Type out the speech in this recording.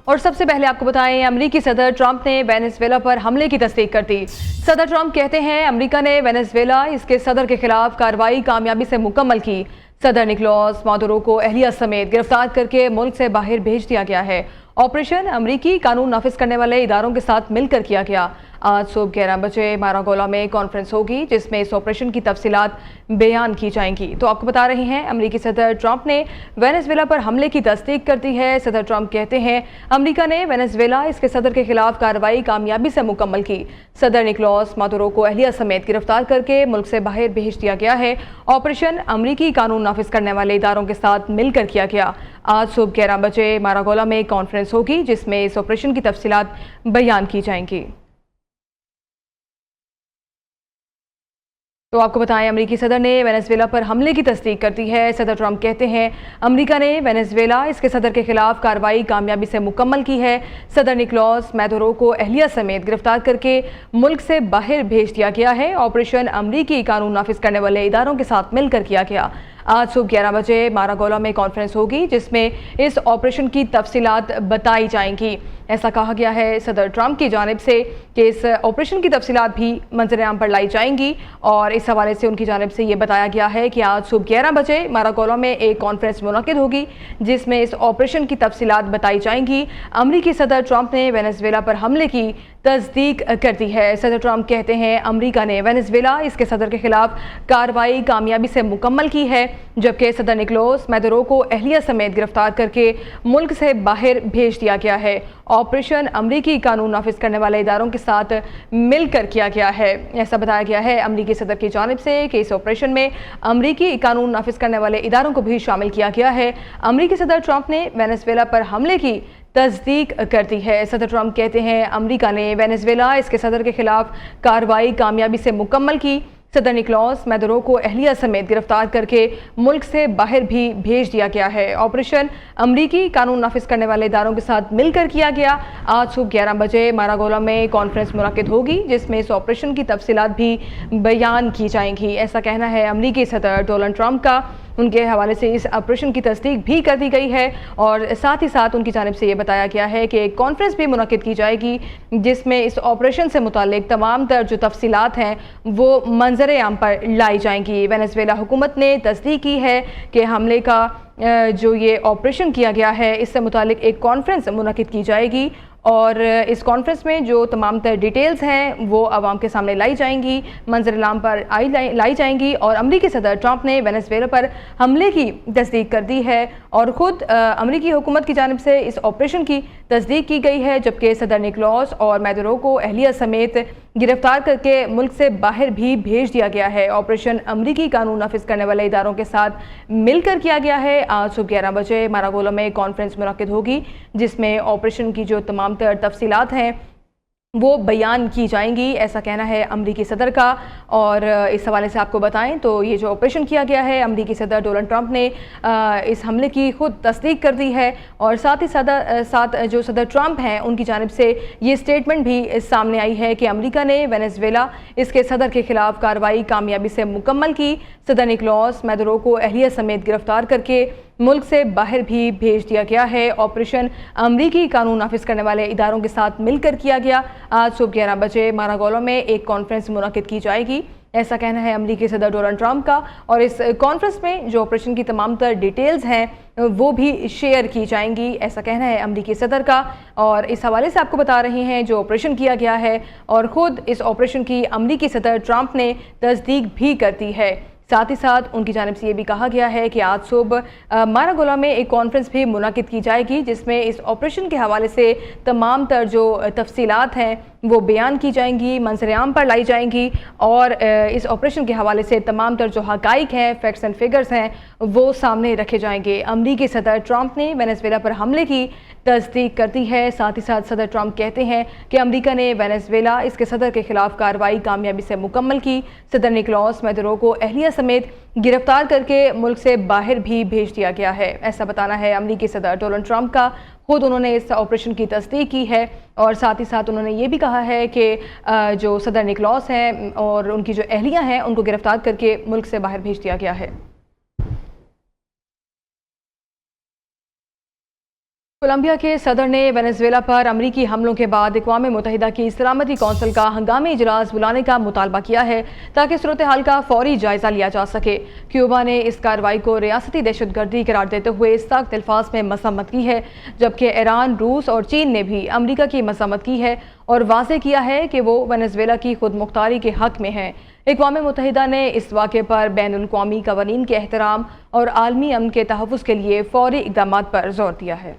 اور سب سے پہلے آپ کو بتائیں، امریکی صدر ٹرمپ نے وینزویلا پر حملے کی تصدیق کر دی۔ صدر ٹرمپ کہتے ہیں امریکہ نے وینزویلا اس کے صدر کے خلاف کارروائی کامیابی سے مکمل کی۔ صدر نکولاس مادورو کو اہلیہ سمیت گرفتار کر کے ملک سے باہر بھیج دیا گیا ہے۔ آپریشن امریکی قانون نافذ کرنے والے اداروں کے ساتھ مل کر کیا گیا۔ آج صبح 11 بجے ماراگولا میں کانفرنس ہوگی جس میں اس آپریشن کی تفصیلات بیان کی جائیں گی۔ تو آپ کو بتا رہے ہیں امریکی صدر ٹرمپ نے وینزویلا پر حملے کی تصدیق کر دی ہے۔ صدر ٹرمپ کہتے ہیں امریکہ نے وینزویلا اس کے صدر کے خلاف کارروائی کامیابی سے مکمل کی۔ صدر نکولاس مادورو کو اہلیہ سمیت گرفتار کر کے ملک سے باہر بھیج دیا گیا ہے۔ آپریشن امریکی قانون نافذ کرنے والے اداروں کے ساتھ مل کر کیا گیا۔ آج صبح 11 بجے ماراگولا میں کانفرنس ہوگی جس میں اس آپریشن کی تفصیلات بیان کی جائیں گی۔ تو آپ کو بتائیں امریکی صدر نے وینزویلا پر حملے کی تصدیق کر دی ہے۔ صدر ٹرمپ کہتے ہیں امریکہ نے وینزویلا اس کے صدر کے خلاف کارروائی کامیابی سے مکمل کی ہے۔ صدر نکولاس مادورو کو اہلیہ سمیت گرفتار کر کے ملک سے باہر بھیج دیا گیا ہے۔ آپریشن امریکی قانون نافذ کرنے والے اداروں کے ساتھ مل کر کیا گیا۔ آج صبح 11 بجے ماراگولا میں کانفرنس ہوگی جس میں اس آپریشن کی تفصیلات بتائی جائیں گی۔ ایسا کہا گیا ہے صدر ٹرمپ کی جانب سے کہ اس آپریشن کی تفصیلات بھی منظر عام پر لائی جائیں گی، اور اس حوالے سے ان کی جانب سے یہ بتایا گیا ہے کہ آج صبح 11 بجے ماراگولا میں ایک کانفرنس منعقد ہوگی جس میں اس آپریشن کی تفصیلات بتائی جائیں گی۔ امریکی صدر ٹرمپ نے وینزویلا پر حملے کی تصدیق کر دی ہے۔ صدر ٹرمپ کہتے ہیں امریکہ نے وینزویلا اس کے صدر کے خلاف کارروائی کامیابی سے مکمل کی ہے، جبکہ صدر نکولاس مادورو کو اہلیہ سمیت گرفتار کر کے ملک سے باہر بھیج دیا گیا ہے۔ آپریشن امریکی قانون نافذ کرنے والے اداروں کے ساتھ مل کر کیا گیا ہے۔ ایسا بتایا گیا ہے امریکی صدر کی جانب سے کہ اس آپریشن میں امریکی قانون نافذ کرنے والے اداروں کو بھی شامل کیا گیا ہے۔ امریکی صدر ٹرمپ نے وینزویلا پر حملے کی تصدیق کر دی ہے۔ صدر ٹرمپ کہتے ہیں امریکہ نے وینزویلا اس کے صدر کے خلاف کارروائی کامیابی سے مکمل کی۔ صدر نکولاس مادورو کو اہلیہ سمیت گرفتار کر کے ملک سے باہر بھی بھیج دیا گیا ہے۔ آپریشن امریکی قانون نافذ کرنے والے اداروں کے ساتھ مل کر کیا گیا۔ آج صبح 11 بجے ماراگولا میں کانفرنس منعقد ہوگی جس میں اس آپریشن کی تفصیلات بھی بیان کی جائیں گی۔ ایسا کہنا ہے امریکی صدر ڈونلڈ ٹرمپ کا۔ ان کے حوالے سے اس آپریشن کی تصدیق بھی کر دی گئی ہے، اور ساتھ ہی ساتھ ان کی جانب سے یہ بتایا گیا ہے کہ ایک کانفرنس بھی منعقد کی جائے گی جس میں اس آپریشن سے متعلق تمام تر جو تفصیلات ہیں وہ منظر عام پر لائی جائیں گی۔ وینزویلا حکومت نے تصدیق کی ہے کہ حملے کا جو یہ آپریشن کیا گیا ہے اس سے متعلق ایک کانفرنس منعقد کی جائے گی، اور اس کانفرنس میں جو تمام تر ڈیٹیلز ہیں وہ عوام کے سامنے لائی جائیں گی، منظر عام پر لائی جائیں گی۔ اور امریکی صدر ٹرمپ نے وینزویلا پر حملے کی تصدیق کر دی ہے، اور خود امریکی حکومت کی جانب سے اس آپریشن کی تصدیق کی گئی ہے، جبکہ صدر نکولاس اور مادورو کو اہلیہ سمیت گرفتار کر کے ملک سے باہر بھی بھیج دیا گیا ہے۔ آپریشن امریکی قانون نافذ کرنے والے اداروں کے ساتھ مل کر کیا گیا ہے۔ آج صبح 11 بجے ماراگولا میں کانفرنس منعقد ہوگی جس میں آپریشن کی جو تمام تر تفصیلات ہیں وہ بیان کی جائیں گی، ایسا کہنا ہے امریکی صدر کا۔ اور اس حوالے سے آپ کو بتائیں تو یہ جو آپریشن کیا گیا ہے امریکی صدر ڈونلڈ ٹرمپ نے اس حملے کی خود تصدیق کر دی ہے، اور ساتھ ہی ساتھ جو صدر ٹرمپ ہیں ان کی جانب سے یہ سٹیٹمنٹ بھی سامنے آئی ہے کہ امریکہ نے وینزویلا اس کے صدر کے خلاف کارروائی کامیابی سے مکمل کی۔ صدر نکولاس مادورو کو اہلیہ سمیت گرفتار کر کے ملک سے باہر بھی بھیج دیا گیا ہے۔ آپریشن امریکی قانون نافذ کرنے والے اداروں کے ساتھ مل کر کیا گیا۔ آج صبح 11 بجے ماراگولا میں ایک کانفرنس منعقد کی جائے گی، ایسا کہنا ہے امریکی صدر ڈونلڈ ٹرمپ کا، اور اس کانفرنس میں جو آپریشن کی تمام تر ڈیٹیلز ہیں وہ بھی شیئر کی جائیں گی، ایسا کہنا ہے امریکی صدر کا۔ اور اس حوالے سے آپ کو بتا رہے ہیں جو آپریشن کیا گیا ہے، اور خود اس آپریشن کی امریکی صدر ٹرمپ نے تصدیق بھی کر دی ہے۔ ساتھ ہی ساتھ ان کی جانب سے یہ بھی کہا گیا ہے کہ آج صبح ماراگولا میں ایک کانفرنس بھی منعقد کی جائے گی جس میں اس آپریشن کے حوالے سے تمام تر جو تفصیلات ہیں وہ بیان کی جائیں گی، منظر عام پر لائی جائیں گی، اور اس آپریشن کے حوالے سے تمام تر جو حقائق ہیں، فیکٹس اینڈ فگرز ہیں وہ سامنے رکھے جائیں گے۔ امریکی صدر ٹرمپ نے وینزویلا پر حملے کی تصدیق کر دی ہے۔ ساتھ ہی ساتھ صدر ٹرمپ کہتے ہیں کہ امریکہ نے وینزویلا اس کے صدر کے خلاف کارروائی کامیابی سے مکمل کی۔ صدر نکولاس مادورو کو اہلیہ سمیت گرفتار کر کے ملک سے باہر بھی بھیج دیا گیا ہے، ایسا بتانا ہے امریکی صدر ڈونلڈ ٹرمپ کا۔ خود انہوں نے اس آپریشن کی تصدیق کی ہے، اور ساتھ ہی ساتھ انہوں نے یہ بھی کہا ہے کہ جو صدر نکولاس ہیں اور ان کی جو اہلیہ ہیں ان کو گرفتار کر کے ملک سے باہر بھیج دیا گیا ہے۔ کولمبیا کے صدر نے وینزویلا پر امریکی حملوں کے بعد اقوام متحدہ کی سلامتی کونسل کا ہنگامی اجلاس بلانے کا مطالبہ کیا ہے تاکہ صورتحال کا فوری جائزہ لیا جا سکے۔ کیوبا نے اس کارروائی کو ریاستی دہشت گردی قرار دیتے ہوئے سخت الفاظ میں مذمت کی ہے، جبکہ ایران، روس اور چین نے بھی امریکہ کی مذمت کی ہے اور واضح کیا ہے کہ وہ وینزویلا کی خود مختاری کے حق میں ہیں۔ اقوام متحدہ نے اس واقعے پر بین الاقوامی قوانین کے احترام اور عالمی امن کے تحفظ کے لیے فوری اقدامات پر زور دیا ہے۔